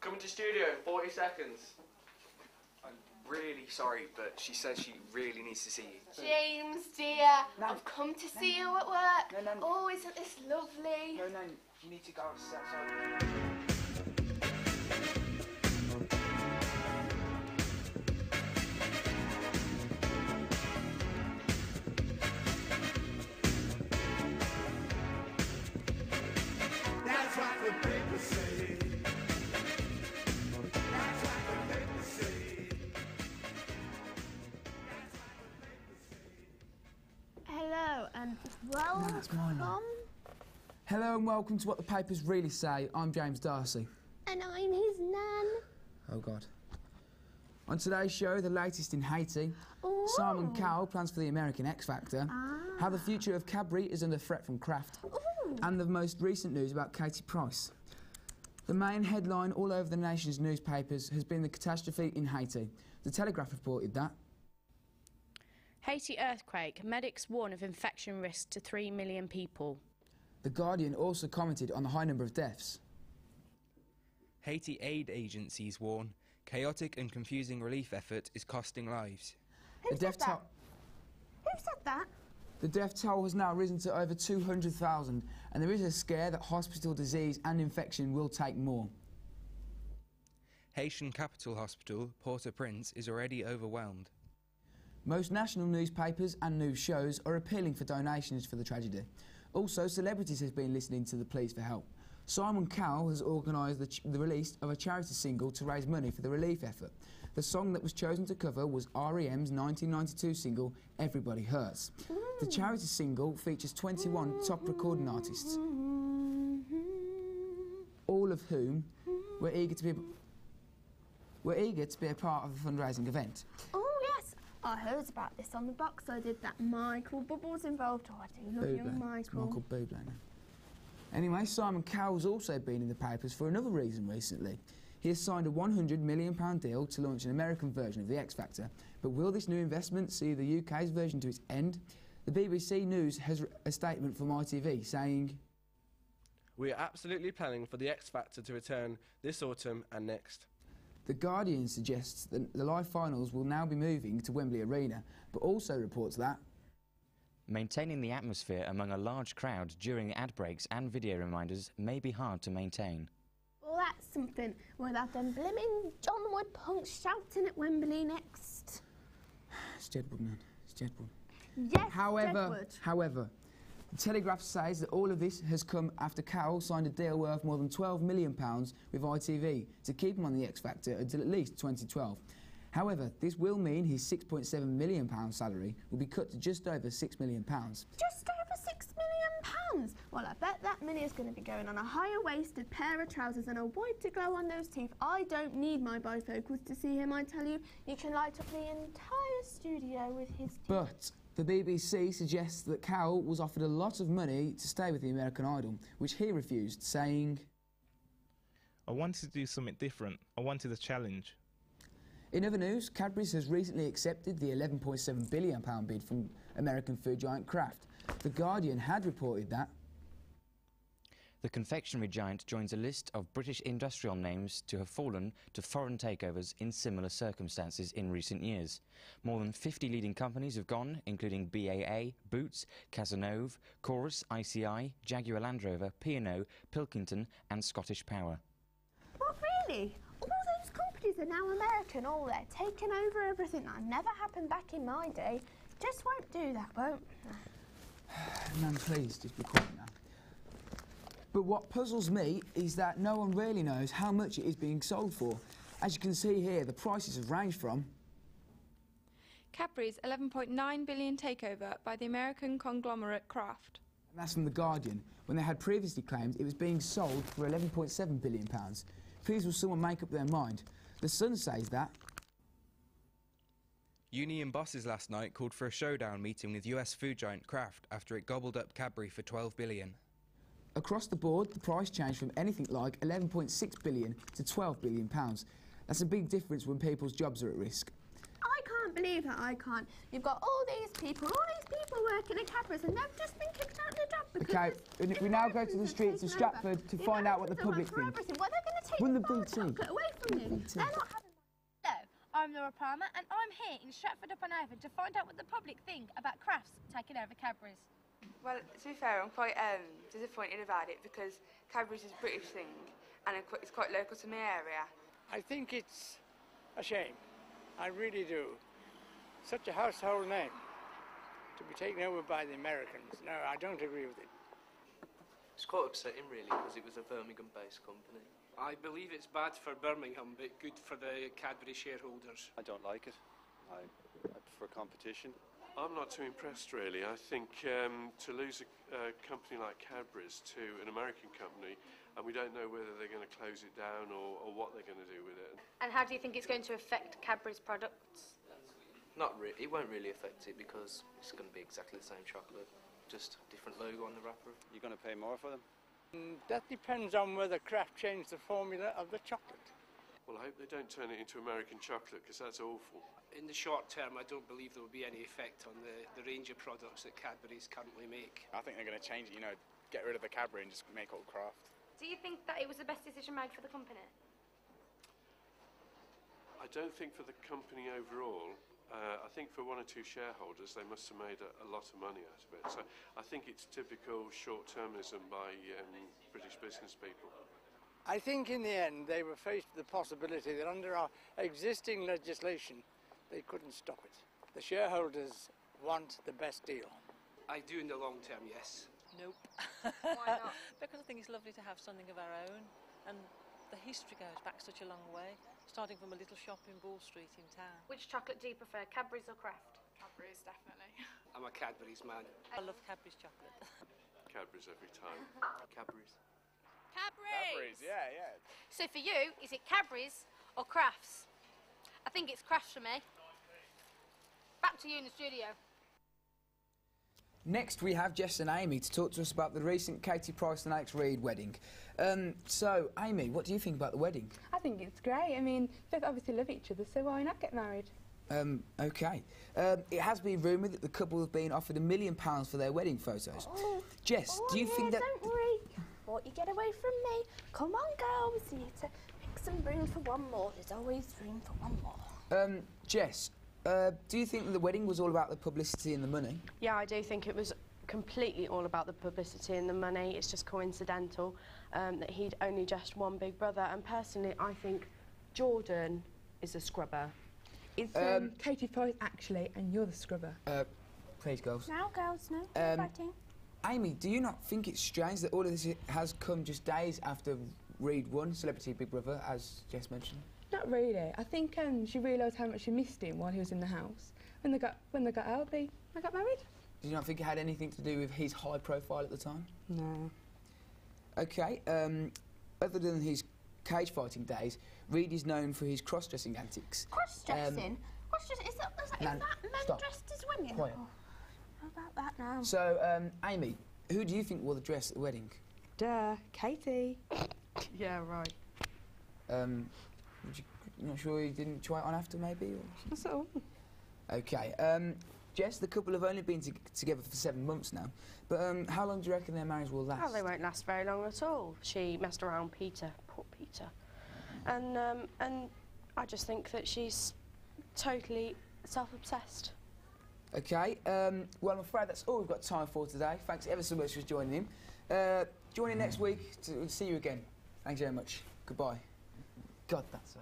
Coming to studio in 40 seconds. I'm really sorry, but she says she really needs to see you. James, dear, No. I've come to see you at work. No. Oh, isn't this lovely? No, you need to go outside. That's what the papers say. That's what the papers say. Hello and That's mine now. welcome. Hello and welcome to What the Papers Really Say. I'm James Darcy. And I'm his nan. Oh God. On today's show, the latest in Haiti. Ooh. Simon Cowell plans for the American X Factor. How the future of Cadbury is under threat from Kraft. Ooh. And the most recent news about Katie Price. The main headline all over the nation's newspapers has been the catastrophe in Haiti. The Telegraph reported that. Haiti earthquake. Medics warn of infection risk to 3 million people. The Guardian also commented on the high number of deaths. Haiti aid agencies warn chaotic and confusing relief effort is costing lives. Who said that? Who said that? The death toll has now risen to over 200,000, and there is a scare that hospital disease and infection will take more. Haitian capital hospital, Port-au-Prince, is already overwhelmed. Most national newspapers and news shows are appealing for donations for the tragedy. Also, celebrities have been listening to the pleas for help. Simon Cowell has organised the release of a charity single to raise money for the relief effort. The song that was chosen to cover was R.E.M's 1992 single, Everybody Hurts. The charity single features 21 top recording artists, all of whom were eager to be a part of the fundraising event. Oh, yes. I heard about this on the box. I did that Michael Bubbles involved. Oh, I do love you, Bublé. It's Michael. Michael Bublé now. Anyway, Simon Cowell's also been in the papers for another reason recently. He has signed a £100 million deal to launch an American version of the X Factor. But will this new investment see the UK's version to its end? The BBC News has a statement from ITV saying, We are absolutely planning for the X Factor to return this autumn and next. The Guardian suggests that the live finals will now be moving to Wembley Arena, but also reports that maintaining the atmosphere among a large crowd during ad breaks and video reminders may be hard to maintain. Well, that's something. We'll have them blimmin' John Wood punks shouting at Wembley next. it's Jedward, man. It's Jedward. Yes, However, Jedward. the Telegraph says that all of this has come after Cowell signed a deal worth more than £12 million with ITV to keep him on the X Factor until at least 2012. However, this will mean his £6.7 million salary will be cut to just over £6 million. Just over £6 million? Well, I bet that money is going to be going on a higher-waisted pair of trousers and a wipe to glow on those teeth. I don't need my bifocals to see him, I tell you. You can light up the entire studio with his teeth. But the BBC suggests that Cowell was offered a lot of money to stay with the American Idol, which he refused, saying, I wanted to do something different. I wanted a challenge. In other news, Cadbury's has recently accepted the £11.7 billion bid from American food giant Kraft. The Guardian had reported that The confectionery giant joins a list of British industrial names to have fallen to foreign takeovers in similar circumstances in recent years. More than 50 leading companies have gone, including BAA, Boots, Cazenove, Chorus, ICI, Jaguar Land Rover, P&O, Pilkington and Scottish Power. What, really? All those companies are now American, all they're taking over everything. That never happened back in my day. Just won't do that, won't? Man, please, just be quiet now. But what puzzles me is that no one really knows how much it is being sold for. As you can see here, the prices have ranged from Cadbury's £11.9 billion takeover by the American conglomerate Kraft. and that's from The Guardian, when they had previously claimed it was being sold for £11.7 billion. Please will someone make up their mind. The Sun says that Union bosses last night called for a showdown meeting with US food giant Kraft after it gobbled up Cadbury for $12 billion. across the board, the price changed from anything like £11.6 billion to £12 billion. That's a big difference when people's jobs are at risk. I can't can't believe that I can't. You've got all these people working at Cadbury's, and they've just been kicked out of the job because... Okay, we now go to the streets of Stratford to find out what the public think. Well, they're going to take Win the the bar BT. chocolate away from you. They're not having... Hello, I'm Laura Palmer, and I'm here in Stratford Upon Avon to find out what the public think about Crafts taking over Cadbury's. Well, to be fair, I'm quite disappointed about it because Cadbury's is a British thing and it's quite local to my area. I think it's a shame. I really do. Such a household name to be taken over by the Americans. No, I don't agree with it. It's quite upsetting, really, because it was a Birmingham-based company. I believe it's bad for Birmingham, but good for the Cadbury shareholders. I don't like it. I prefer competition. I'm not too impressed, really. I think to lose a company like Cadbury's to an American company, and we don't know whether they're going to close it down or what they're going to do with it. And how do you think it's going to affect Cadbury's products? Not really. It won't really affect it because it's going to be exactly the same chocolate, just a different logo on the wrapper. You're going to pay more for them? That depends on whether Kraft changed the formula of the chocolate. Well, I hope they don't turn it into American chocolate, because that's awful. In the short term, I don't believe there will be any effect on the range of products that Cadbury's currently make. I think they're going to change it, you know, get rid of the Cadbury and just make all Kraft. Do you think that it was the best decision made for the company? I don't think for the company overall. I think for one or two shareholders, they must have made a lot of money out of it. So I think it's typical short-termism by British business people. I think in the end they were faced with the possibility that under our existing legislation they couldn't stop it. The shareholders want the best deal. I do in the long term, yes. Nope. Why not? Because I think it's lovely to have something of our own, and the history goes back such a long way, starting from a little shop in Ball Street in town. Which chocolate do you prefer, Cadbury's or Kraft? Cadbury's, definitely. I'm a Cadbury's man. I love Cadbury's chocolate. Cadbury's every time. Cadbury's. Cadbury's! Yeah. So for you, is it Cadbury's or Crafts? I think it's Crafts for me. Back to you in the studio. Next, we have Jess and Amy to talk to us about the recent Katie Price and Alex Reid wedding. So, Amy, what do you think about the wedding? I think it's great. I mean, they obviously love each other, so why not get married? OK. It has been rumoured that the couple have been offered £1 million for their wedding photos. Jess, do you think that... Don't worry. Won't you get away from me? Come on, girls. You need to make some room for one more. There's always room for one more. Jess, do you think that the wedding was all about the publicity and the money? Yeah, I do think it was completely all about the publicity and the money. It's just coincidental that he'd only just one big brother. And personally, I think Jordan is a scrubber. It's Katie Price, actually, and you're the scrubber. Please, girls. Now, girls, no fighting. Amy, do you not think it's strange that all of this has come just days after Reid won Celebrity Big Brother, as Jess mentioned? Not really. I think she realised how much she missed him while he was in the house. When they got out, they got married. Did you not think it had anything to do with his high profile at the time? No. OK, other than his cage fighting days, Reid is known for his cross-dressing antics. Cross-dressing? Is that men dressed as women? Quiet. Oh, how about that now? So, Amy, who do you think wore the dress at the wedding? Duh, Katie. Yeah, right. You're not sure you didn't try it on after, maybe? Or That's all. OK. Jess, the couple have only been together for 7 months now, but how long do you reckon their marriage will last? Well, they won't last very long at all. She messed around Peter, poor Peter. And I just think that she's totally self-obsessed. OK, well, I'm afraid that's all we've got time for today. Thanks ever so much for joining in. Join in next week to see you again. Thanks very much. Goodbye. God, that's so...